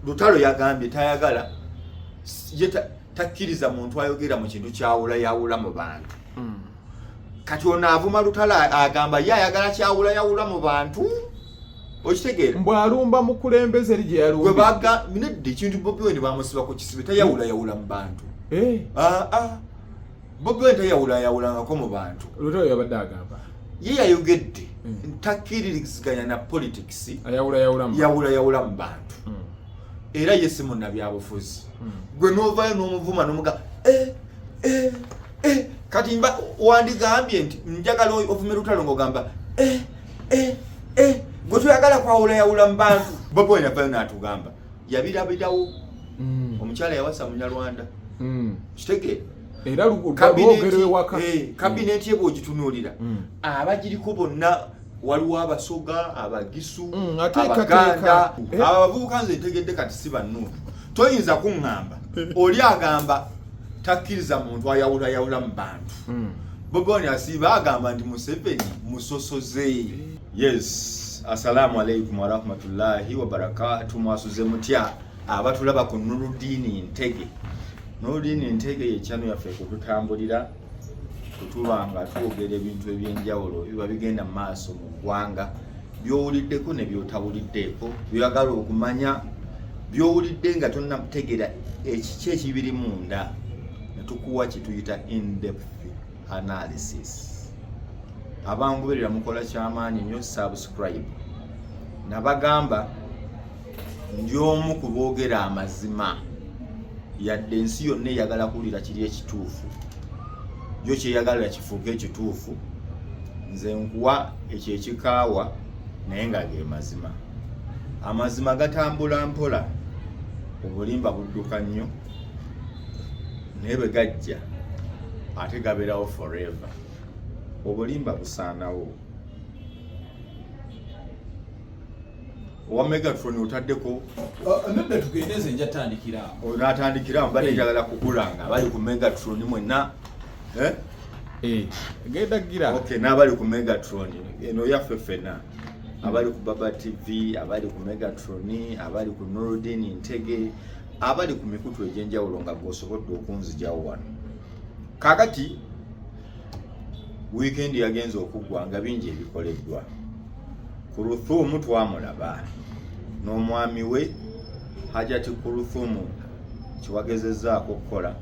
Lutalo yagambye tayagala takkiriza muntu ayogera mu kintu kyawula mu bantu. Kati ono avuma Lutalo agamba ye ayagala kyawula mu bantu. Okitegeera mbwalumba mukulembeze eri gye yalumba gwe baga minedde kintu Bobi Wine bamusiba ku kisibe tayawula mu bantu. Bobi Wine tayawulangako mu bantu. Lutalo yabadde agamba ye yayogedde takkiriziganya na politics yawula mu bantu. Era yesi munnabyabufuzi gwe n'ovaayo n'omuvuma n'omuga kati wandigambye nti njagala ovume Lutalo ng'ogamba gwe tuyagala kwawulayawula mu bantu. Bobi Wine avaayo n'atugamba yabirabirawo omukyala yawasa Munyarwanda. Kitegeera era kabineti ye bw'ogitunuulira abagiriko bonna waliwo Abasoga, Abagisu, Abaganda, abavubuka nze ntegedde kati si bannu. Toyinza kuŋŋamba oli agamba takkiriza muntu ayawulayawula mu bantu. Bobi Wine asiiba agamba nti Museveni musosoze. Yes, assalamu alaikum warahmatullahi wabarakatuh. Mwasuze mutya abatulaba ku Nurudini Ntege. Nurudini Ntege ye channel yaffe kututambulira kutubanga twogera ebintu ebyenjawulo biba bigenda mu maaso mu ggwanga, byowuliddeko ne byotawuliddeko, byagala okumanya byowulidde nga tonnategera ekiki ekibiri munda, ne tukuwa kituyita in-depth analysis. Abangoberera mukola kyamaanyi nnyo subscribe. Nabagamba ndi omu ku boogera amazima yadde ensi yonna eyagala kuwulira kiri ekituufu yo kyeyagalira kifuuke ekituufu. Nze nkuwa ekyo ekikaawa naye nga ge mazima. Amazima gatambula mpola, obulimba budduka nnyo naye bwe gajja ate gabeerawo forever. Obulimba busaanawo. Owa Megatron otaddeko nedda tugendeze njatandikira onatandikira mbadde njagala kukulanga abali ku Megatron mwenna genda gira okay n'abali ku Megatron eno yaffe ffenna abali ku Baba TV, abali ku Megatron, abali ku Nurudini Ntege, abali ku mikutu egyenjawulo nga gwosobodde okunzijawo wano. Kakati weekend yagenze okuggwa nga bingi ebikoleddwa. Kuruthumu twamulaba n'omwami we Hajati Kuruthumu kiwagezezzaako okukola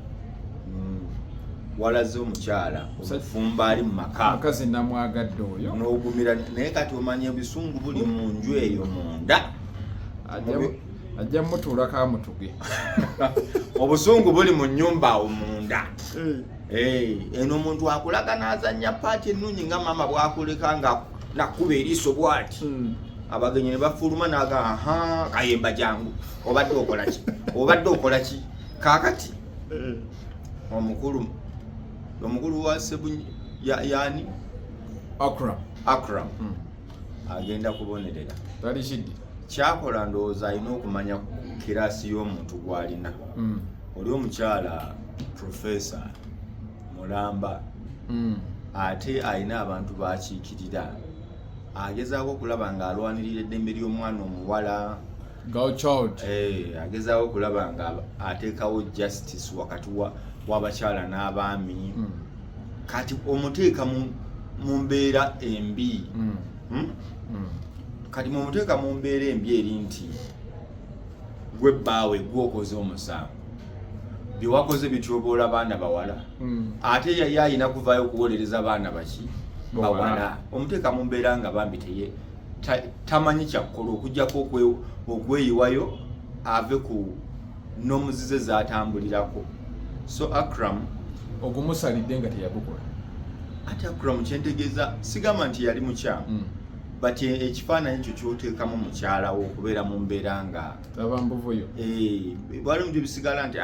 walaze omukyala omufumba ali mu maka mukazi namwagadde oyo n'ogumira naye kati omanya ebisungu buli mu nju eyo munda ajja mutuulako amutuge obusungu buli mu nnyumba awo munda. Eno omuntu akulaga n'azannya paati ennungi nga mama bw'akuleka nga nakuba eriiso bw'ati abagenyi ne bafuluma n'aga kayemba jangu obadde okola ki kaakati omukulu wa Sebu yani Akram agenda kubonerera talishidi kyakola ndowooza alina okumanya kirasi y'omuntu gw'alina. Oli omukyala professor mulamba ate alina abantu bakiikirira, agezaako okulaba nga alwanirira eddembe ly'omwana omuwala agezaako okulaba nga ateekawo justice wakati w'abakyala n'abaami. Kati omuteeka mu mbeera embi kati mumuteeka mu mbeera embi eri nti gwe bbaawe gwokoze omusango bye wakoze bityoboola baana bawala ate yali ayina kuvaayo okuwolereza baana baki bawala. Omuteeka mu mbeera nga bambi tamanyi kyakkola okugjako okweyiwayo ave ku n'omuzize zaatambulirako. So Akram ogumusalidde nga teyagukola. Ate Akram kyentegeeza sigamba nti yali mukyamu but ekifaananyi ekyo kyoteekamu mukyalawo okubeera mu mbeera nga abambuvuyo bwali mu bisigala nti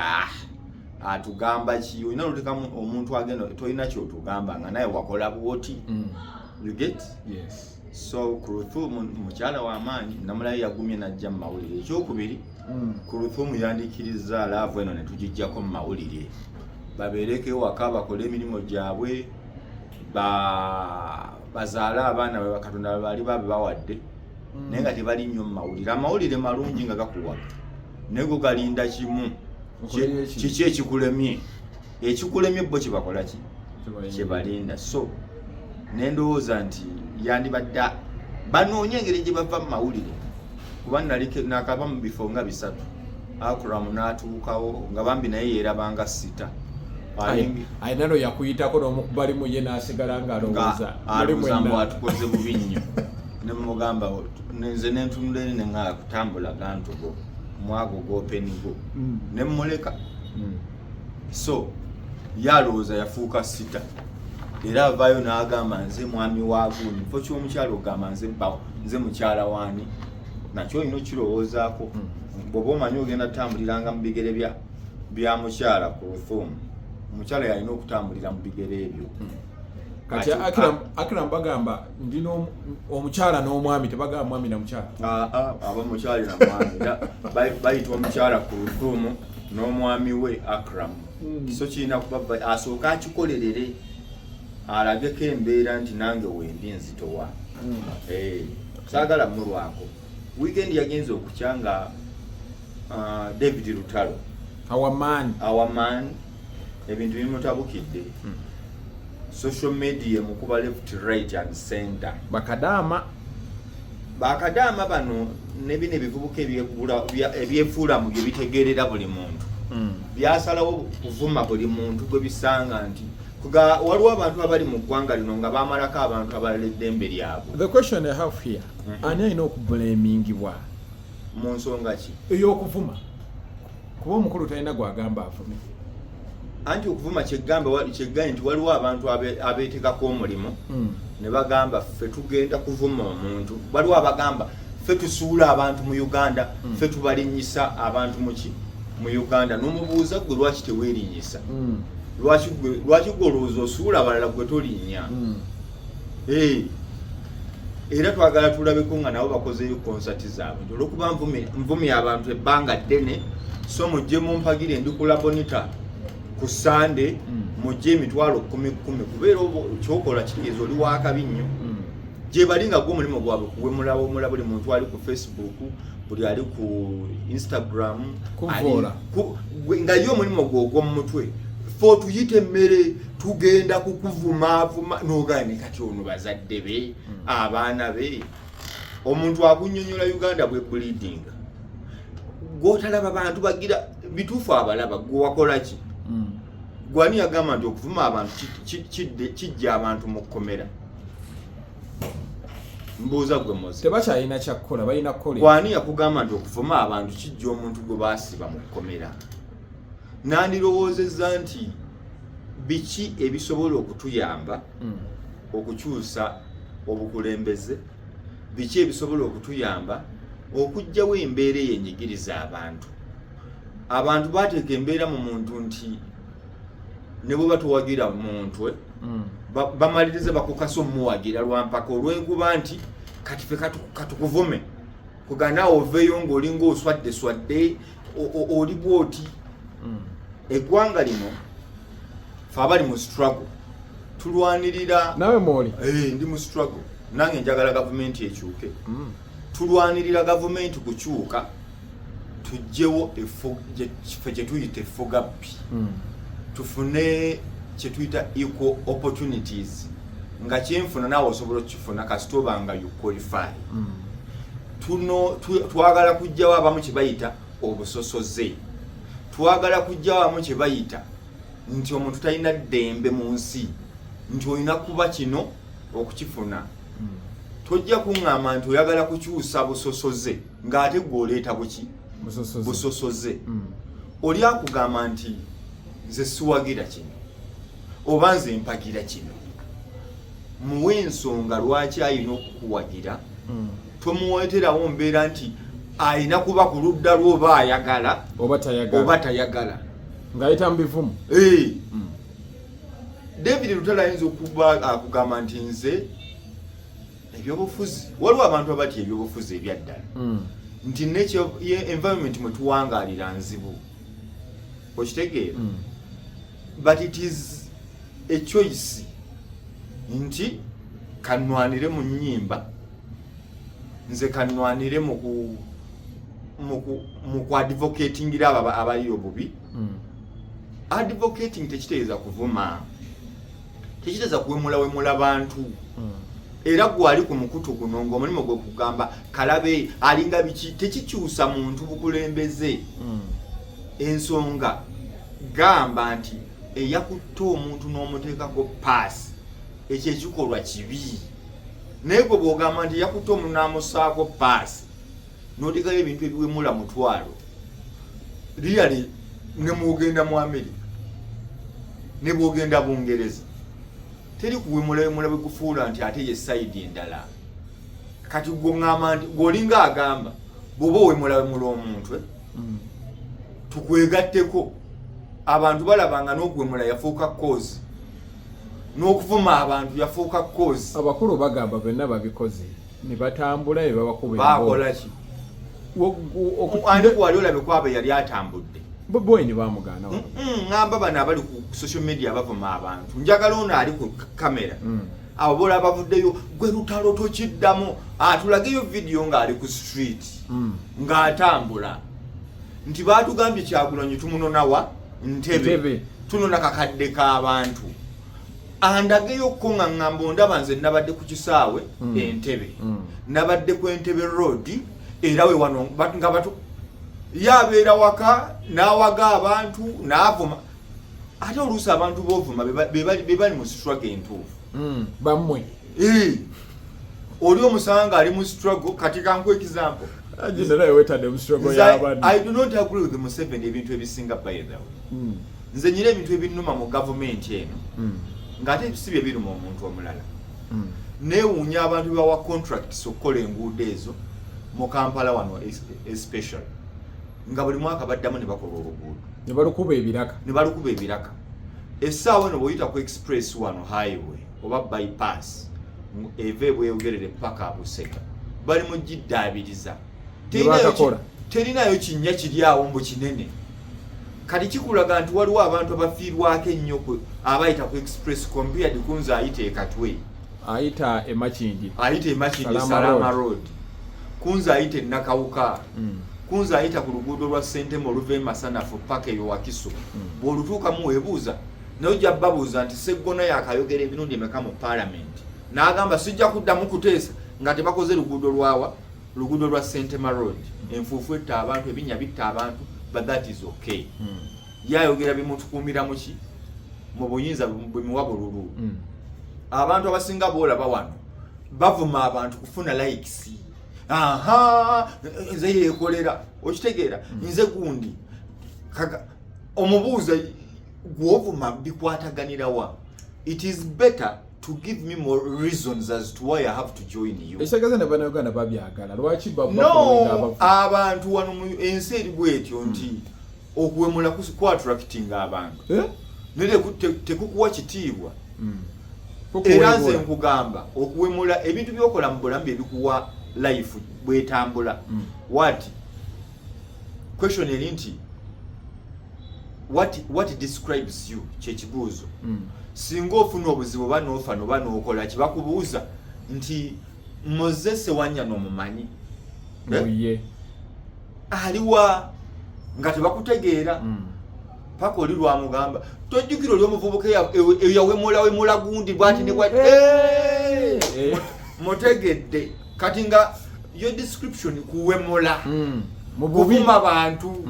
atugamba ki olina luteekamu omuntu agenda tolina kyotugamba nga naye wakola bwoti. You get? Yes. So Kuruthumu mukyala w'amaanyi namulayo yagumye n'ajja mu mawulire. Ekyokubiri Kuruthumu yandiikiriza laavu eno ne tugijjako mu mawulire babeereko ewaka bakole emirimu gyabwe bazaale abaana be Katonda bali babe bawadde naye nga tebali nnyo mu mawulire. Amawulire malungi nga gakuwaga nego galinda kimu kiki ekikulemye bo kibakola ki kibalinda. So nendowooza nti yandibadde banoonya engeri gye bava mu mawulire kuba nakava mu bifo nga 3 Akram n'atuukawo nga bambi naye yeerabanga sita ayinano yakuyitako n'omukubalimu ye n'asigala ng'alowooza mbu atukoze bubi nnyo nemugamba nze nentunula eri neŋŋala kutambula gantugo mwago gopenigo nemuleka. So yalowooza yafuuka sita era avaayo n'agamba nze mwami waaguni fo ky'omukyalo ogamba nze mukyala waani nakyo olina okirowoozaako bw'oba omanyi ogenda tutambuliranga mu bigere bya mukyala ku lufuumu omukyala yalina okutambulira mu bigere ebyo. Kati Akram bagamba ndina omukyala n'omwami tebagamba mwami na mukyala. Aba mukyala na mwami bayita omukyala ku lufuumu n'omwami we Akram. So kirina kuba asooka akikolerere alageko embeera nti nange wendi nzitowa. Saagala mulwako weekend yagenze okukyanga David Lutalo our man ebintu bimutabukidde. Social media mukuba left right and center bakadaama bano nebino ebivubuka ebyefuula mu bye bitegeerera buli muntu byasalawo kuvuma buli muntu gwe bisanga nti waliwo abantu abali mu ggwanga lino nga bamalako abantu abalala eddembe lyabwe. The question I have here ani alina okublamingibwa mu nsonga ki ey'okuvuma kuba omukulu talina gwagamba avume anti okuvuma kyeggambe nti waliwo abantu abeetekako omulimu ne bagamba ffe tugenda kuvuma omuntu. Waliwo abagamba ffe tusuula abantu mu Uganda ffe tubalinyisa abantu mu Uganda n'omubuuza gwe lwaki teweerinyisa lwaki gwe olowooza osuula abalala gwe tolinnya. Era twagala tulabeko nga nabo bakozeyo konsati zaabwe nti olwokuba nvumye abantu ebbanga ddene so mujje mumpagire ndikula bonita ku Sande mujje emitwalo 10 kubeera kyokola kitegeeza oli wakabi nnyo gye bali nga gw'omulimu gwabwe kuwe mulaba buli muntu ali ku Facebook buli ali ku Instagram nga yo omulimu gw'ogw'omu mutwe fo tuyite emmere tugenda kukuvumaavuma n'ogane kati ono bazadde be abaana be omuntu akunnyonnyola Uganda bwe bleeding gwotalaba bantu bagira bituufu abalaba gwe wakola ki gwani yagamba nti okuvuma abantu kijja abantu mu kkomera. Mbuuza gwe moze tebakyalina kyakkola balina kukola. Gwani yakugamba nti okuvuma abantu kijja omuntu gwe baasiba mu kkomera. Nandirowoozezza nti biki ebisobola okutuyamba okukyusa obukulembeze, biki ebisobola okutuyamba okuggyawo embeera eyenyigiriza abantu bateeka embeera mu muntu nti ne bwe batuwagira muntu bamaliriza bakukasa omuwagira lwampaka olw'enkuba nti kati ffe katukuvume kuganaawo oveeyo ng'olinga oswadde oli bwoti. Eggwanga lino fe abali mu struggle tulwanirira nawe mwoli ndi mu struggle nange njagala gavumenti ekyuke. Tulwanirira gavumenti kukyuka tujjewo ffe kye tuyita effugabbi tufune kye tuyita equal opportunities nga kyenfuna naawe osobola okukifuna kasita oba nga you qualify. Twagala kujjawo abamu kye bayita obusosoze. Twagala kujjawo abamu kye bayita nti omuntu talina ddembe mu nsi nti olina kuba kino okukifuna. Tojja kuŋŋamba nti oyagala kukyusa busosoze ng'ate gw'oleeta busosoze. Oli akugamba nti nze siwagira kino oba nze mpagira kino, muwe ensonga lwaki alina okukuwagira. Tomuweeterawo mbeera nti alina kuba ku ludda lw'oba ayagala oba tayagala ng'ayita mu bivumu. David Lutalo ayinza okuba akugamba nti nze ebyobufuzi waliwo abantu abatya ebyobufuzi ebyaddala nti environment mwe tuwangaalira nzibu okitegeera. But it is a choice nti kanwanire mu nnyimba nze kanwanire mu advocatingira abali obubi advocating tekitegeeza kuvuma tekitegeeza kuwemula abantu era gwali ku mukutu guno ng'omulimu gwe kugamba kalabe alinga biki tekikyusa muntu bukulembeze ensonga gamba nti eyakutta omuntu n'omuteekako paasi ekyo ekikolwa kibi naye gwe bw'ogamba nti yakutta omuntu n'amusaako paasi n'oteekayo ebintu ebiwemula mutwalo really ne mwogenda mu Amerika ne bwogenda Bungereza teri kuwemula bekufuula nti ate ye side endala kati gw'ongamba nti gw'olinga agamba bw'oba owemula omuntu tukwegatteko abantu balabanga n'okuwemula yafuuka cause n'okuvuma abantu yafuuka cause abakulu bagamba bonna babikoze ne batambula ne babakuba bakola ki andi gwali olabe kwaba yali atambudde bweni bamugana ngamba bano abali ku social media bavuma abantu njagala ono ali ku kamera abo bola bavuddeyo gwe Lutalo tokiddamu atulageyo video ng'ali ku street ng'atambula nti baatugambye Kyagulanyi tumunonawa Ntebe tunona kakadde k'abantu andageyo ko nga ngamba ndaba nze nabadde ku kisaawe Entebe nabadde ku Entebe road era we wano nga batu yabeera waka n'awaga abantu n'avuma ate oluusi abantu b'ovuma be bali mu struggle entuufu bammwe oli omusanga ali mu struggle kati kanku example I do not agree with the Museveni ebintu ebisinga by the way nze nyina ebintu ebinuma mu government eno ng'ate si bye biruma omuntu omulala neewuunya abantu bawa contracts okukola enguudo ezo mu Kampala wano especially nga buli mwaka baddamu ne bakola oluguudo ne balukuba ebiraka essaawa eno bw'oyita ku express wano highway oba bypass eva ebweyogerere paka Busega bali mu giddaabiriza terinayo kinnya kiri awo mbu kinene kati kikulaga nti waliwo abantu abafiirwako ennyo abayita ku express compared kunze ayita ekatwe ayita emakindi Salama road kunze ayita Nakawuka kunze ayita ku luguudo lwa Sentema oluva e Masanafu paka eyo Wakiso bw'olutuukamu weebuuza naye ojja babuuza nti Sseggona yakayogera emirundi emeka mu parliament n'agamba sijja kuddamu kuteesa nga tebakoze luguudo lwa Sentema road enfuufu etta abantu ebinnya bitta abantu but that is okay yayogera bimutukuumira muki mu buyinza bwemuwa bululu abantu abasinga boolaba wano bavuma abantu kufuna likes nze yeekolera okitegeera nze gundi omubuuza gw'ovuma bikwataganirawa it is better to give me more reasons as to why I have to join you. Ekitegeeza ne bannayuganda babyagala lwaki abantu wano mu ensi eri bwetyo nti okuwemula ku attracting abantu naye tekukuwa kitiibwa era nze nkugamba okuwemula ebintu byokola mu bulamu ebikuwa life bwetambula what question eri nti what describes you kyekibuuzo singa ofuna obuzibu banoofa noba nookola kibakubuuza nti Moses Wanya n'omumanyi aliwa nga tebakutegeera paka oli lwamugamba tojjukira oli omuvubuka eyawemula gundi bwati ne bwati mutegedde kati nga yo description kuwemula kuvuma bantu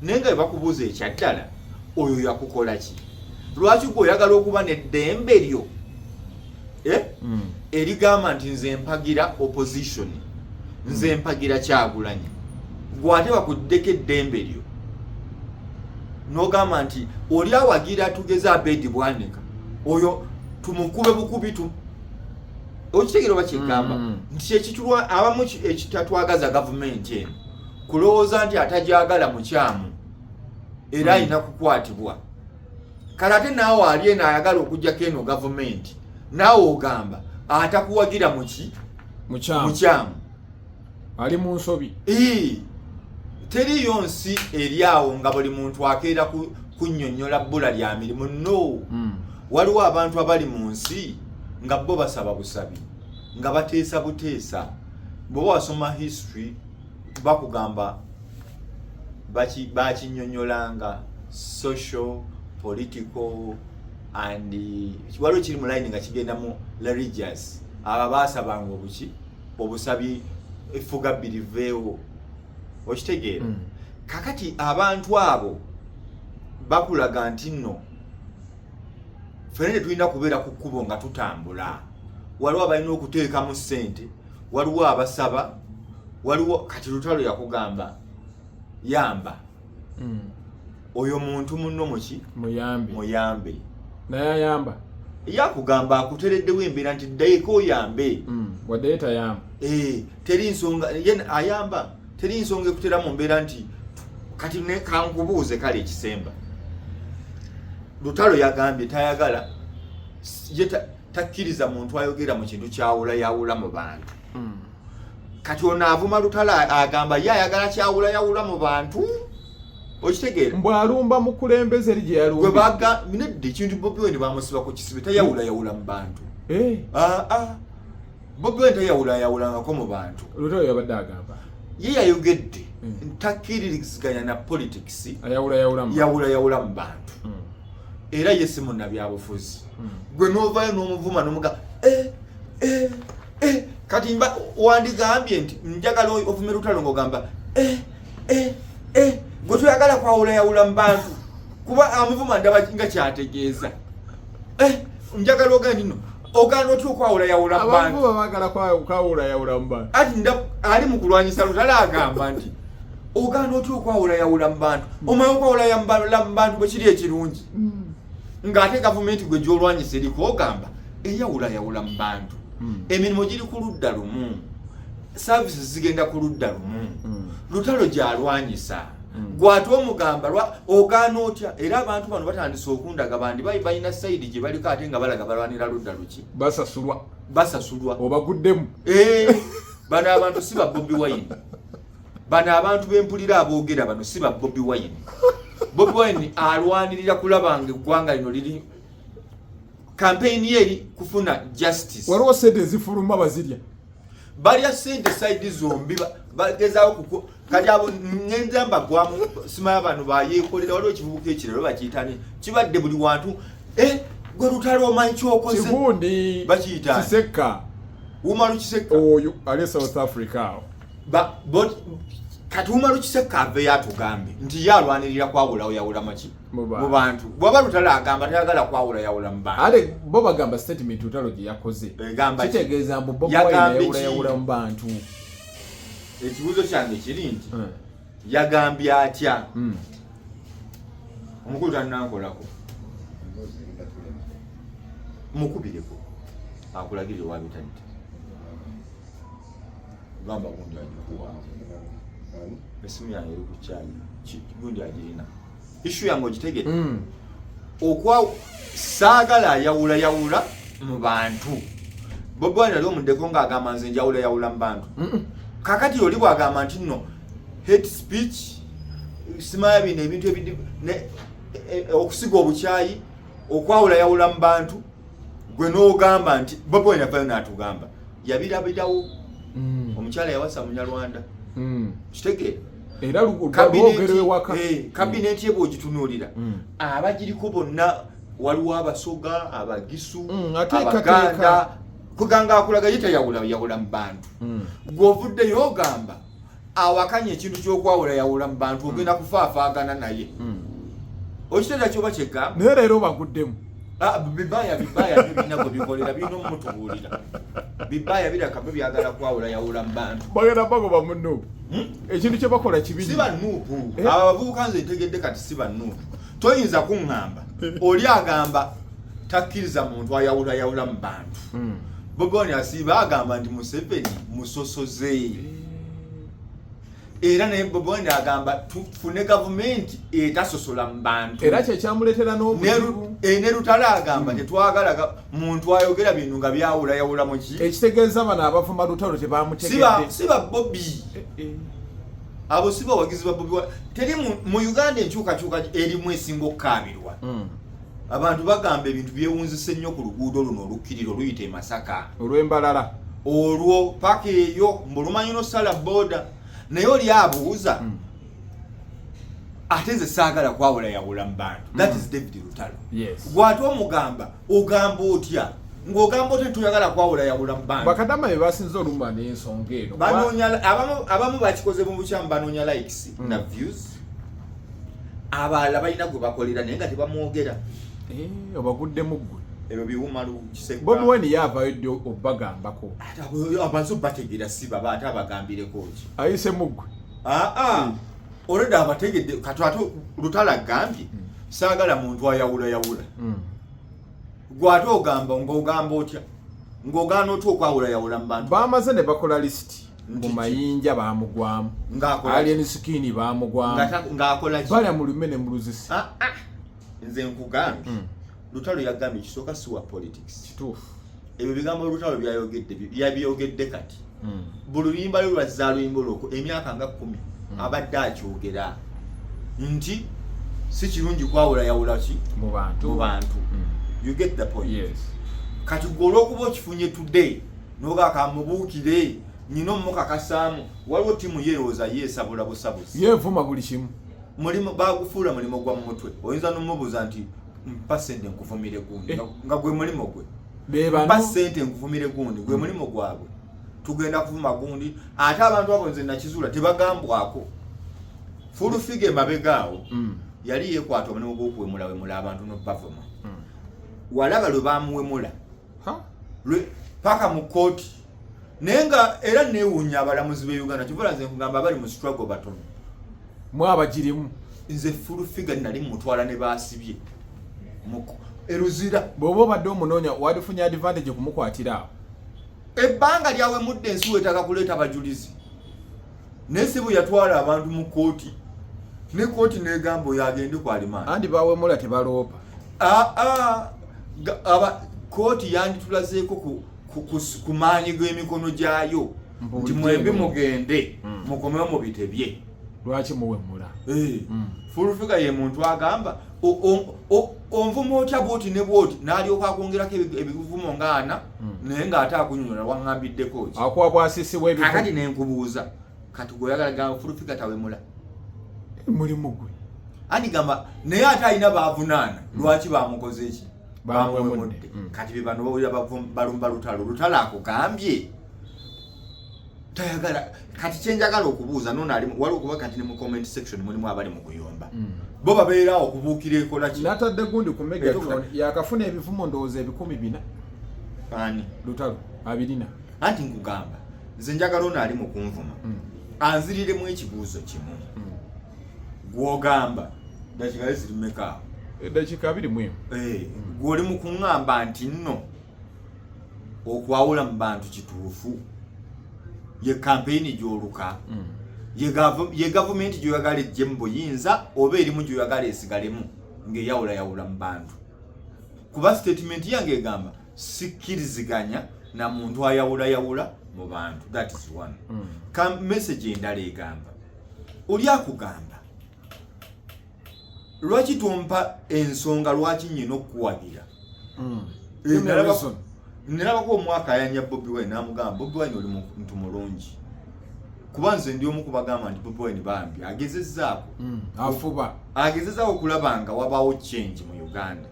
naye nga bebakubuuza ekyaddala oyo yakukola ki lwaki gweoyagala okuba neddembe lyo erigamba nti nze mpagira opposition nze mpagira Kyagulanyi gwate bakuddeko eddembe lyo n'ogamba nti oli awagira tugeze Abedi Bwanika oyo tumukube bukubi okitegeera oba kyegamba nti ekitulwa abamu ekitatwagaza gavumenti eno kulowooza nti atajagala mukyamu era alina kukwatibwa kale ate naawe ali eno ayagala okujjako eno gavumenti naawe ogamba atakuwagira mukyamu ali mu nsobi teriyo nsi eri awo nga buli muntu akeera kunnyonnyola bbula lya mirimu no waliwo abantu abali mu nsi nga bo basaba busabi nga bateesa buteesa bw'oba wasoma history bakugamba bakinyonyolanga social, political and waliwo kiri mu line nga kigenda mu religious. Aba baasabanga obusabi efuga biriveewo okitegeera. Kakati abantu abo bakulaga nti nno ffene tulina kubeera ku kkubo nga tutambula. Waliwo abalina okuteekamu ssente, waliwo abasaba, waliwo kati Lutalo yakugamba yamba oyo muntu munno muki muyambe naye ayamba yakugamba akutereddewo embeera nti ddayeko oyambe wadde tayamba teri nsonga yen ayamba teri nsonga ekutera mu mbeera nti kati ne kankubuuze kale ekisemba Lutalo yagambye tayagala takkiriza muntu ayogera mu kintu kyawula mu bantu kati ono avuma Lutalo agamba ye ayagala kyawula mu bantu okitegeera mbwalumba mukulembeze eri gye yalumba gwe baga minedde ekintu Bobi Wine bamusiba ku kisibe tayawula mu bantu Bobi Wine tayawulangako mu bantu Lutalo yabadde agamba ye yayogedde ntakkiriziganya na politics yawula mu bantu era ye si munnabyabufuzi gwe n'ovaayo n'omuvuma n'omuga kati wandigambye nti njagala ovume Lutalo ng'ogamba gwe toyagala kwawulayawula mu bantu kuba amuvuma ndaba nga kyategeeza njagala ogandi nno ogaana otya okwawulayawula mu bantu bagala kwawulayawula mu bantu ati ali mu kulwanyisa Lutalo agamba nti ogaana otya okwawulayawula mu bantu omanyi okwawulayawula mu bantu bwe kiri ekirungi ng'ate gavumenti gwe gy'olwanyisa eriko ogamba eyawulayawula mu bantu emirimu giri ku ludda lumu services zigenda ku ludda lumu Lutalo gy'alwanyisa gwate omugamba ogaana otya era abantu bano batandise okundaga bandi balina sayidi gye baliko ate nga balaga balwanira ludda luki basasulwa obaguddemu bano abantu si ba Bobi Wine bano abantu bempulira aboogera bano si ba Bobi Wine Bobi Wine alwanirira kulaba nga eggwanga lino liri campaign yeri kufuna justice waliwo sente ezifuluma bazirya balya sente side zombi bagezaawo kati abo ngenza mbagwamu simaya bano bayeekolera waliwo ekivubuka ekirero bakiyitani kibadde buli wantu gwe Lutalo omanyi kyokoze kihundi bakiyita Kiseka Umaru Kiseka oyo ali South Africa kati Umaru Kiseka ave yatugambe nti yalwanirira kwawulayawula maki mu bantu bwaba Lutalo agamba tayagala kwawulayawula mu bantu ale bo bagamba statement Lutalo gye yakoze kitegeeza mbu Bobi Wine yawulayawula mu bantu ekibuuzo kyange kiri nti yagambye atya omukulu tannankolako mukubireko akulagirire wabitante gamba gundi agikuwa esimu yange eri ku kyali gundi agirina ishu yange ogitegete okwa saagala yawulayawula mu bantu Bobi Wine ali omuddeko ng'agamba nze njawulayawula mu bantu kakati oli bwagamba nti nno hate speech simaya bino ebintu okusiga obukyayi okwawulayawula mu bantu gwe n'ogamba nti Bobi Wine avayo n'atugamba yabirabirawo omukyala yawasa Munyarwanda kitegeera era lwogerewe waka kabineti ye bw'ogitunuulira abagiriko bonna waliwo abasoga abagisu abaganda kuganga akulaga yita yawula mu bantu gw'ovuddeyo ogamba awakanya ekintu ky'okwawulayawula mu bantu ogenda kufaafaagana naye okiteera kyoba kyegamba naye leero baguddemu bibaya birina gwe bikolera birina omutubuulira bibaya birakabe byagala kwawulayawula mu bantu bagenda bagoba mu NUP ekintu kye bakola kibiri si ba NUP abo abavubuka nze ntegedde kati si ba NUP toyinza kuŋŋamba oli agamba takkiriza muntu ayawulayawula mu bantu Bobi Wine asiba agamba nti Museveni musosoze era naye Bobi Wine agamba tufune gavumenti etasosola mu bantu era kyekyamuleetera n'obuzibu ne Lutalo agamba tetwagala muntu ayogera bintu nga byawulayawula mu ki ekitegeeza bano abavuma Lutalo tebamutegedde si ba Bobi abo si bawagizi ba Bobi Wine teri mu Uganda enkyukakyuka erimu esinga okukaabirwa abantu bagamba ebintu byewunzise nnyo ku luguudo luno olukkiriro oluyita e Masaka olw'embalala olwo paka eyo mbulumanyi nosala boda naye oli abuuza ate nze saagala kwawula yawula mu bantu. That is David Lutalo. Gw'ate omugamba ogamba otya ng'ogamba otya tuyagala kwawula yawula mu bantu. Bakadama be basinze olumba n'ensonga eno. Abamu bakikoze mu bukyamu banoonya likes na views. Abalala balina gwe bakolera naye nga tebamwogera. Obaguddemu ggwe. Ebyo biwuma kisegwa. Bobi Wine yava eddo obagambako. Abantu bategeera si baba ate abagambireko ki. Ayise muggwe. Oleda abategedde katwato Lutalo agambye saagala muntu ayawula yawula. Gw'ate ogamba ng'ogamba otya ng'ogaana otya okwawula yawula mu bantu. Bamaze ne bakola lisiti mu mayinja baamugwamu. Alien skin baamugwamu. Ng'akola ki? Bala mu lume ne mu luzisi. Nze nkugambye Lutalo yagambye kisooka si wa politics. Kituufu. Ebyo bigambo Lutalo byayogedde kati. Buli luyimba lwe lwazza luyimba olwo emyaka nga 10 abadde akyogera nti si kirungi kwawula yawula ki mu bantu. You get the point? Yes. Kati golo okuba okifunye today noga kamubuukire nyino mukakasaamu waliwo timu yeroza yesabula busabuzi yevuma buli kimu mulimo bagufuula mulimo gwa mu mutwe oyinza n'omubuuza nti mpa sente nkuvumire gundi nga gwe mulimo gwe mpa sente nkuvumire gundi gwe mulimo gwabwe tugenda kuvuma gundi ate abantu abo nze nakizula tebagambwako fulu fige mabegaawo yali yekwata omulimu gw'okuwemula wemula abantu n'obavuma walaba lwe bamuwemula paka mu kooti naye nga era neewuunya abalamuzi b'e Uganda kivuga nze nkugamba abali mu struggle batono mwabagirimu nze fulu figa nali mutwala ne baasibye eruzira bw'oba obadde omunoonya wadifunye advantage kumukwatira awo ebbanga lyawe mudde ensi weetaaga kuleeta abajulizi naye si bwe yatwala abantu mu kooti ne kooti n'egamba oyo agende ku alimaani andi bawemula tebaloopa kooti yanditulazeeko ku maanyi g'emikono gyayo nti mwembi mugende mukomewo mu bitebye lwaki muwemula fulufiga ye muntu agamba onvuma otya bwoti ne bwoti n'alyoka akwongerako ebivumo ngaana naye ng'ate akunyonyola waŋŋambiddeko ki akwabwasisiwa ebivumo kakati nenkubuuza kati gweoyagala gamba fulufiga tawemula mulimu gwe andi gamba naye ate alina bavunaana lwaki bamukoze ki bamwemudde kati bebano bawulira balumba Lutalo akugambye tayagala kati kyenjagala okubuuza nono waliwo okuba kati ne mu comment section mulimu abali mu kuyomba bo babeerawo okubuukira ekola ki natadde gundi ku Megatron yakafuna ebivumo ndowooza 400 ani Lutalo 20 anti nkugamba nze njagala ono ali mu kunvuma anziriremu ekibuuzo kimu gw'ogamba dakika ziri mmeka eddakiika 21 gw'oli mu kuŋŋamba nti nno okwawula mu bantu kituufu ye campaign gy'oluka ye gavumenti gy'oyagala ejje mu buyinza oba erimu gy'oyagala esigalemu ng'eyawulayawula mu bantu kuba statement yange egamba sikkiriziganya na muntu ayawulayawula mu bantu. That is one. Message endala egamba oli akugamba lwaki tompa ensonga lwaki nyina okuwagira nalabako omwaka ayanya Bobi Wine namugamba Bobi Wine oli muntu mulungi kuba nze ndi omu kubagamba nti Bobi Wine bambi agezezzaako agezezzaako okulaba nga wabaawo change mu Uganda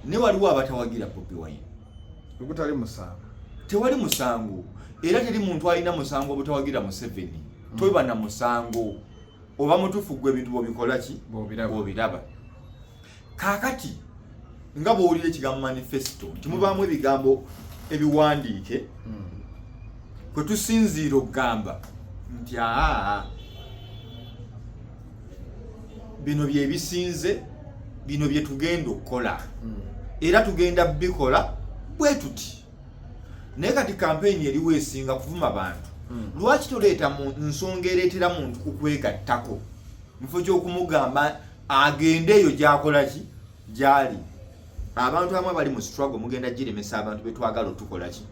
ne waliwo abatawagira Bobi Wine tewali musango era teri muntu alina musango obutawagira Museveni toyeba na musango oba mutufu gwe ebintu bobikola ki bobiraba kakati nga bw'owulira ekigambo manifesto nti mubaamu ebigambo ebiwandiike kwe tusinziira okugamba nti bino byebisinze bino bye tugenda okukola era tugenda bikola bwe tuti naye kati kampeyini eriwo esinga kuvuma bantu lwaki toleeta mu nsonga ereetera muntu kukwegattako mufo ky'okumugamba agende eyo gyakola ki gyali abantu abamu bali mu struggle mugenda giremesa abantu betwagala otukola ki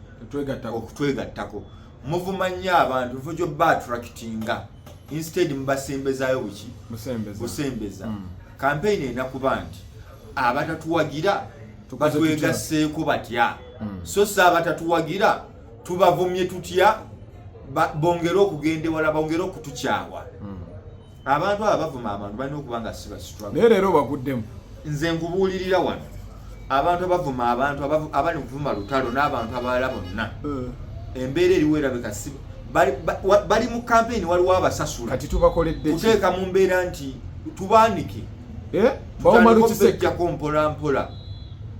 okutwegattako muvuma nnyo abantu mufo ky'obba attractinga instead mubasembezaayo buki busembeza kampeyini erina kuba nti abatatuwagira batwegasseeko batya so si abatatuwagira tubavumye tutya bongera okugende wala bongera okutukyawa abantu abavuma abantu balina okuba nga siba struggle naye leero baguddemu nze nkubuulirira wano abantu abavuma abantu abali kuvuma Lutalo n'abantu abalala bonna embeera eriwo erabika bali mu campaign waliwo abasasula kati tubakoledde kuteeka mu mbeera nti tubaanike bawumalukisejjako mpolampola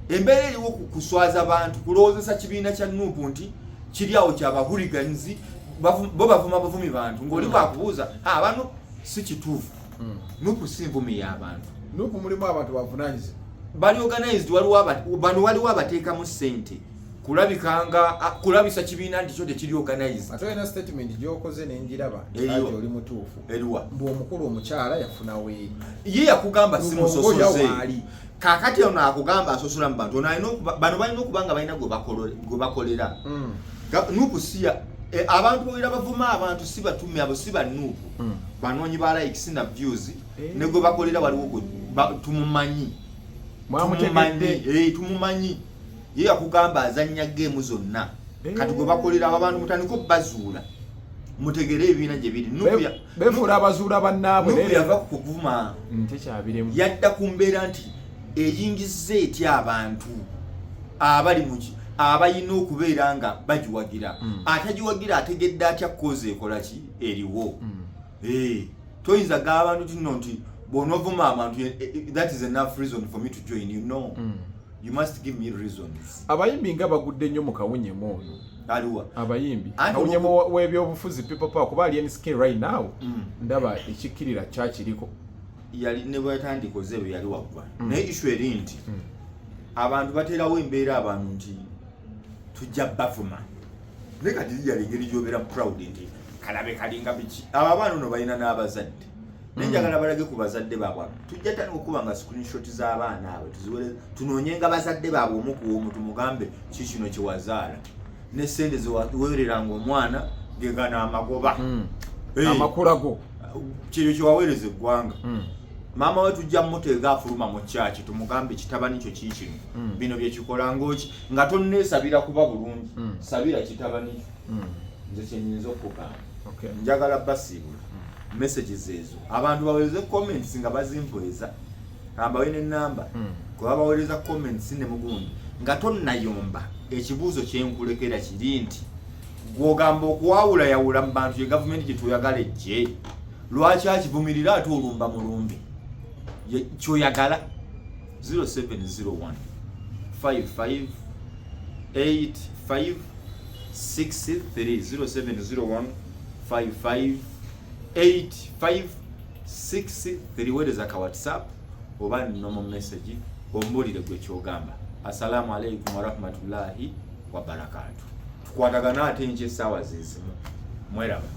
embeera eriwo kuswaza abantu kulowoozesa kibiina kya NUP nti kiri awo kyabahuliganizi bo bavuma bavumi bantu ng'oli bwakubuuza abantu si kituufu NUP si nvumi y'abantu NUP mulimu abantu bavunaanyizibwa bali organized waliwo abateekamu ssente kulabisa kibiina nti kyo tekiri organized ate olina statement gy'okoze nenjiraba oli mutuufu eriwa omukulu omukyala yafuna weeri ye yakugamba si musosoze kaakati ono akugamba asosola mu bantu bano balina okuba nga balina gwe bakolera NUP si abantu bawera bavuma abantu si batumi abo si ba NUP banoonyi ba likes na views ne gwe bakolera waliwo tumumanyi tumumanyi ye yakugamba azannya game zonna kati gwe bakolera abantu mutandiko bazuula mutegere ebibiina gye biri befuula abazuula bannaabwe yava kukuvuma ntekyabiremu yadda ku mbeera nti eyingiza etya abantu abali muki abayina okubeera nga bagiwagira atagiwagira ategedde atya koze ekola ki eriwo toyinza ga abantu kino nti bw'onovuma abantu that is enough reason for me to join you no you must give me reasons abayimbi nga bagudde nnyo mu kawunyemu ono aliwa abayimbi kawunyemu w'ebyobufuzi people power kuba ali NSK right now ndaba ekikkirira kyakiriko yali ne bwatandikoze bwe yali waggwa naye issue eri nti abantu bateerawo embeera abantu nti tujja bavuma ne kati yali engeri gy'obeera proud nti kalabe kalinga biki abo abaana ono balina n'abazadde nenjagala balage ku bazadde baabwe tujja tani okuba nga screenshot z'abaana abo tuziwere tunoonyenga bazadde baabwe omu ku omu tumugambe ki kino kyewazaala ne sente zewaweereranga omwana gegana amagoba amakulago kiro kyewaweereza eggwanga maama we tujja mmuteega afuluma mu kyaki tumugambe kitabani kyo kiikino bino byekikola ngoki nga tonneesabira kuba bulungi sabira kitabani nze kyenyinza okugamba njagala basiibula messages ezo abantu baweereze comments nga bazimpoeza ambawe n'ennamba kuba baweereza comments ne mugundi nga tonnayomba ekibuuzo kyenkulekera kiri nti gw'ogamba okuwawula yawula mu bantu ye gavumenti gye tuyagala ejje lwaki akivumirira ate olumba mulumbi kyoyagala 0701 55 85 63 0701 55 8563 weereza ka WhatsApp oba nomo message ombulire gwe kyogamba. Assalamu alaikum warahmatullahi wabarakatuh. Tukwatagana ate nje sawa zizimu mweraba.